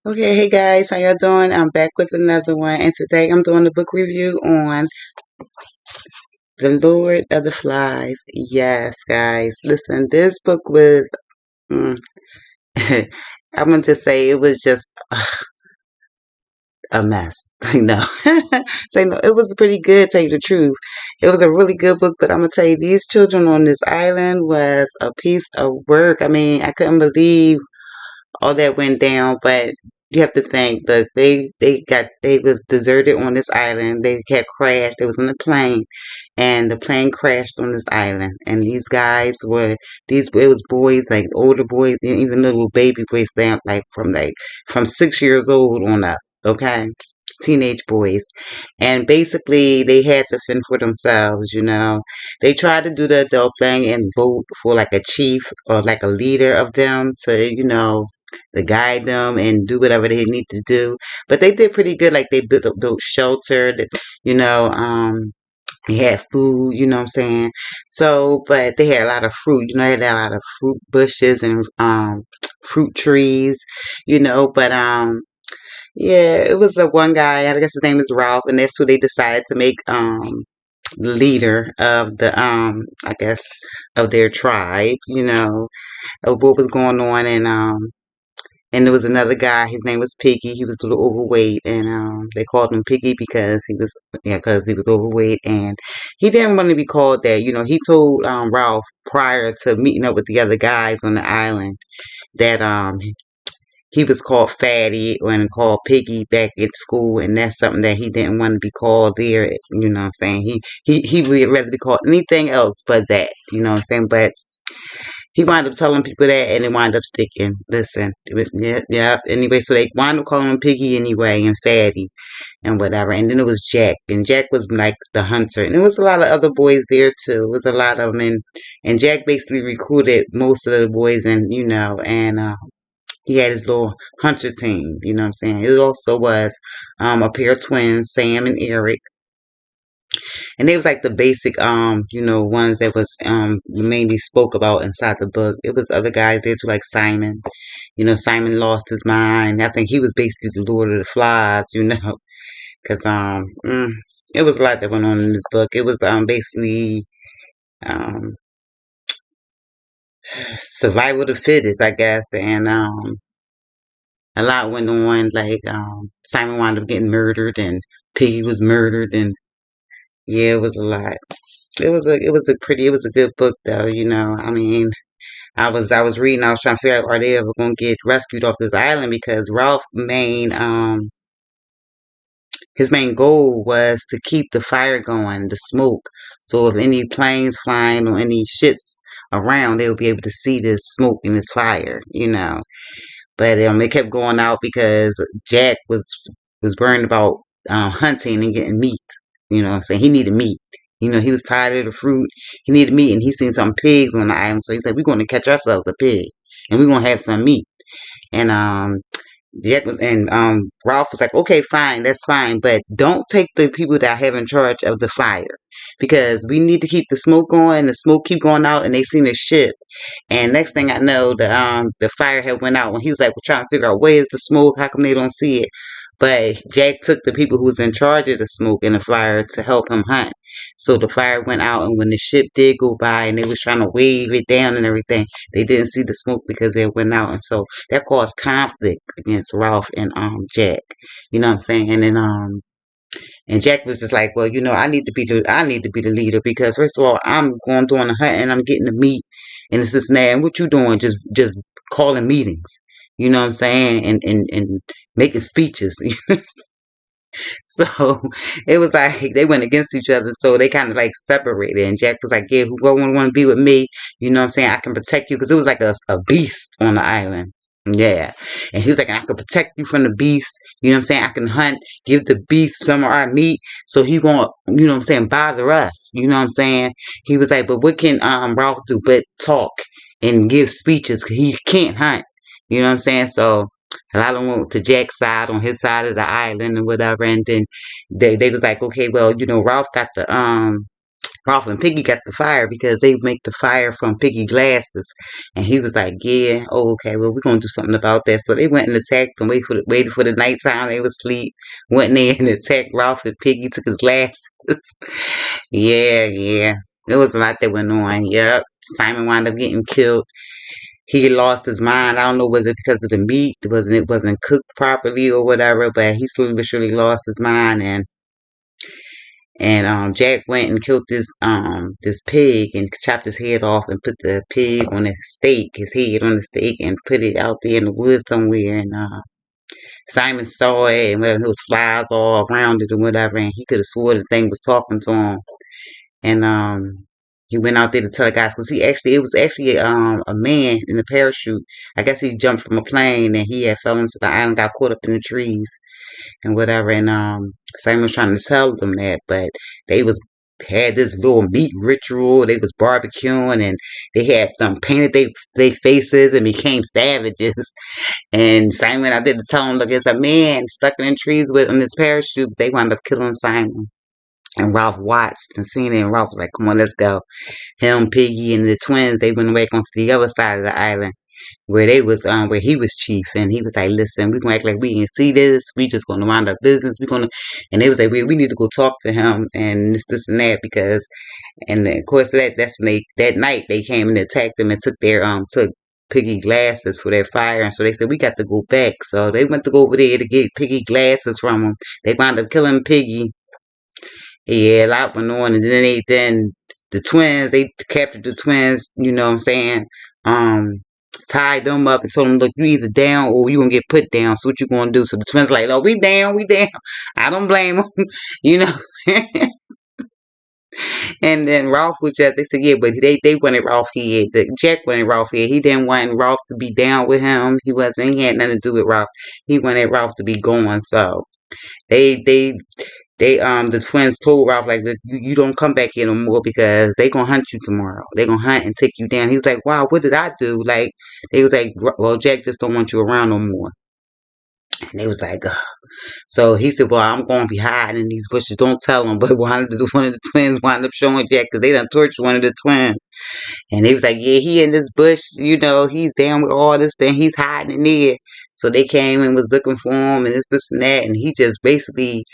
Okay, hey guys, how y'all doing? I'm back with another one, and today I'm doing a book review on The Lord of the Flies. Yes, guys, listen, this book was, mm, I'm gonna just say it was just a mess. No, say no, it was pretty good. Tell you the truth, it was a really good book. But I'm gonna tell you, these children on this island was a piece of work. I mean, I couldn't believe all that went down, but you have to think that they was deserted on this island. They had crashed. It was in a plane, and the plane crashed on this island. And these guys were these. It was boys, like older boys, and even little baby boys, down from 6 years old on up. Okay. Teenage boys, and basically they had to fend for themselves. They tried to do the adult thing and vote for like a chief or like a leader of them to guide them and do whatever they need to do. But they did pretty good. Like they built shelter. You know, um, they had food. You know what I'm saying? So, but they had a lot of fruit. They had a lot of fruit bushes and fruit trees. But yeah, it was a one guy. I guess his name is Ralph, and that's who they decided to make leader of the I guess of their tribe. Of what was going on, and there was another guy. His name was Piggy. He was a little overweight, and they called him Piggy because he was overweight, and he didn't want to be called that. He told Ralph prior to meeting up with the other guys on the island that he was called Fatty and called Piggy back at school, and that's something that he didn't want to be called there. You know what I'm saying? He would rather be called anything else but that. You know what I'm saying? But he wound up telling people that, and it wound up sticking. Listen, yeah, yeah. Anyway, so they wound up calling him Piggy anyway, and Fatty, and whatever. And then it was Jack, and Jack was like the hunter, and there was a lot of other boys there too. It was a lot of them, and Jack basically recruited most of the boys, and he had his little hunter team. You know what I'm saying? It also was a pair of twins, Sam and Eric, and they was like the basic ones that was mainly spoke about inside the book. It was other guys there too, like Simon. Simon lost his mind. I think he was basically the Lord of the Flies. Because it was a lot that went on in this book. It was basically um survival of the fittest, I guess, and a lot went on. Like Simon wound up getting murdered, and Piggy was murdered, and yeah, it was a lot. It was a good book though. I mean, I was reading. I was trying to figure out, are they ever gonna get rescued off this island, because Ralph main his main goal was to keep the fire going, the smoke. So if any planes flying or any ships around, they would be able to see this smoke and this fire. But it kept going out because Jack was worrying about hunting and getting meat. You know what I'm saying? He needed meat. He was tired of the fruit. He needed meat, and he seen some pigs on the island. So he said, "We're going to catch ourselves a pig, and we're going to have some meat." And Ralph was like, "Okay, fine, that's fine, but don't take the people that have in charge of the fire, because we need to keep the smoke going. The smoke keep going out, and they seen a ship." And next thing I know, the fire had went out. When he was like, we're trying to figure out, where is the smoke? How come they don't see it? But Jack took the people who was in charge of the smoke and the fire to help him hunt. So the fire went out, and when the ship did go by and they was trying to wave it down and everything, they didn't see the smoke because it went out, and so that caused conflict against Ralph and Jack. You know what I'm saying? And then and Jack was just like, well, I need to be the leader, because first of all, I'm going doing the hunt and I'm getting the meat, and it's this and that. And what you doing? Just calling meetings. You know what I'm saying? And making speeches. So it was like they went against each other. So they kind of like separated. And Jack was like, yeah, whoever want to be with me, you know what I'm saying? I can protect you, because it was like a beast on the island. Yeah. And he was like, I can protect you from the beast. You know what I'm saying? I can hunt, give the beast some of our meat, so he won't, you know what I'm saying, bother us. You know what I'm saying? He was like, but what can Ralph do but talk and give speeches? 'Cause he can't hunt. You know what I'm saying? So a lot of them went to Jack's side, on his side of the island and whatever. And then they was like, okay, well, Ralph got the Ralph and Piggy got the fire because they make the fire from Piggy glasses. And he was like, yeah, oh, okay, well, we're going to do something about that. So they went and attacked and waited for the nighttime. They was asleep. Went in there and attacked Ralph and Piggy, took his glasses. Yeah, yeah. There was a lot that went on. Yep. Simon wound up getting killed. He lost his mind. I don't know, was it because of the meat? It wasn't cooked properly or whatever, but he slowly but surely lost his mind, and Jack went and killed this pig and chopped his head off and put the pig on a stake, his head on the stake, and put it out there in the woods somewhere. And Simon saw it, and whatever, there was flies all around it and whatever, and he could have swore the thing was talking to him. And he went out there to tell the guys because it was actually a man in a parachute. I guess he jumped from a plane and he had fell into the island, got caught up in the trees and whatever. And Simon was trying to tell them that, but they was had this little meat ritual. They was barbecuing and they had painted they faces and became savages. And Simon went out there to tell them, look, there's a man stuck in the trees with on this parachute. They wound up killing Simon. And Ralph watched and seen it, and Ralph was like, come on, let's go. Him, Piggy, and the twins, they went back onto the other side of the island where they was where he was chief, and he was like, listen, we gonna act like we didn't see this, we just gonna mind our business, we gonna, and they was like, we need to go talk to him and this and that, because, and then, of course that's when that night they came and attacked them and took Piggy glasses for their fire, and so they said we got to go back, so they went to go over there to get Piggy glasses from them. They wound up killing Piggy. Yeah, a lot went on, and then the twins, they captured the twins, you know what I'm saying? Um, Tied them up and told them, look, you either down or you gonna get put down. So what you gonna do? So the twins like, no, we down, we down. I don't blame them, you know. And then Ralph was just, they said, yeah, but they wanted Ralph here. Jack wanted Ralph here. He didn't want Ralph to be down with him. He had nothing to do with Ralph. He wanted Ralph to be going. So they they the twins told Ralph like, you don't come back here no more because they gonna hunt you tomorrow. They gonna hunt and take you down. He's like, wow, what did I do? Like, they was like, well, Jack just don't want you around no more. And they was like, ugh. So he said, well, I'm gonna be hiding in these bushes. Don't tell them. But one of the twins wound up showing Jack because they done tortured one of the twins. And he was like, yeah, he in this bush, you know, he's down with all this thing. He's hiding in there. So they came and was looking for him and this and that. And he just basically,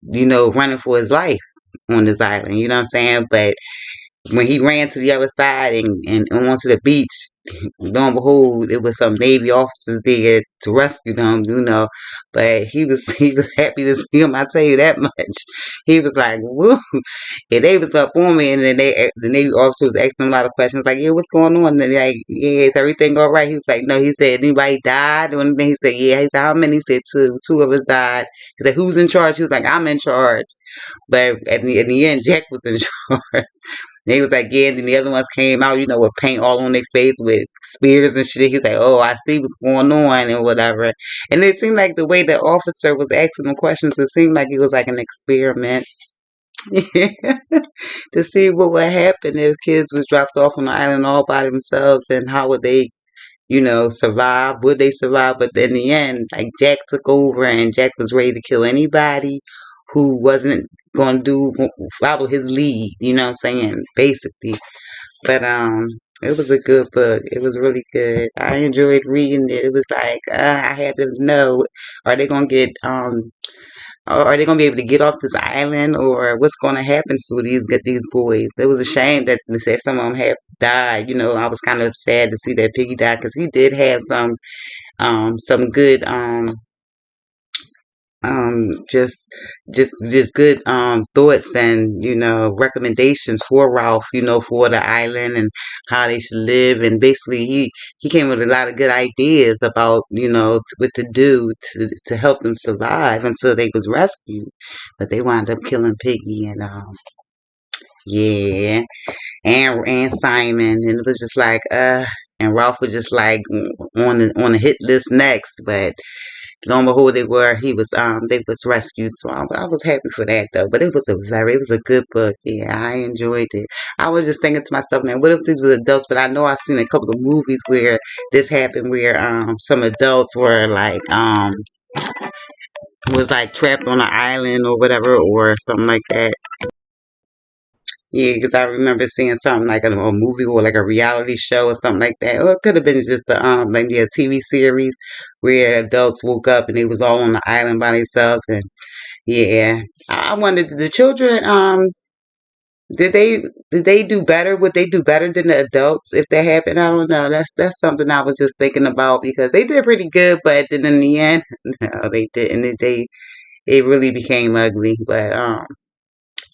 you know, running for his life on this island, you know what I'm saying? But when he ran to the other side and onto the beach, lo and behold, it was some Navy officers there to rescue them, you know. But he was happy to see him. I tell you that much. He was like, "Woo!" And they was up on me, and then the Navy officer was asking him a lot of questions, like, "Yeah, what's going on?" And they're like, "Yeah, is everything all right?" He was like, "No." He said, "Anybody died?" And then he said, "Yeah." He said, "How many?" He said, "Two. Two of us died." He said, "Who's in charge?" He was like, "I'm in charge." But in the end, Jack was in charge. And he was like, yeah, and then the other ones came out, you know, with paint all on their face with spears and shit. He was like, oh, I see what's going on and whatever. And it seemed like the way the officer was asking them questions, it seemed like it was like an experiment. To see what would happen if kids was dropped off on the island all by themselves and how would they, you know, survive? Would they survive? But in the end, like Jack took over and Jack was ready to kill anybody who wasn't going to follow his lead, you know what I'm saying? Basically. But it was a good book. It was really good. I enjoyed reading it. It was like I had to know, are they gonna get are they gonna be able to get off this island, or what's gonna happen to these boys? It was a shame that they said some of them had died. You know, I was kind of sad to see that Piggy died because he did have some good um just just good thoughts and, you know, recommendations for Ralph, you know, for the island and how they should live. And basically he came with a lot of good ideas about, you know, what to do to help them survive until they was rescued. But they wound up killing Piggy and yeah, and Simon, and it was just like and Ralph was just like on the hit list next. But lo and behold, they was rescued. So I was happy for that though. But it was a good book. Yeah, I enjoyed it. I was just thinking to myself, man, what if these were adults? But I know I've seen a couple of movies where this happened, where some adults were like was like trapped on an island or whatever or something like that. Yeah, because I remember seeing something like a movie or like a reality show or something like that. Or it could have been just maybe a TV series where adults woke up and they was all on the island by themselves. And yeah, I wondered, the children did they do better? Would they do better than the adults if that happened? I don't know. That's something I was just thinking about because they did pretty good, but then in the end, no, they didn't. It really became ugly. But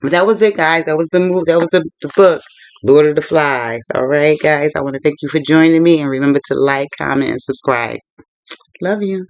that was it, guys. That was the move. That was the book, Lord of the Flies. All right, guys. I want to thank you for joining me, and remember to like, comment, and subscribe. Love you.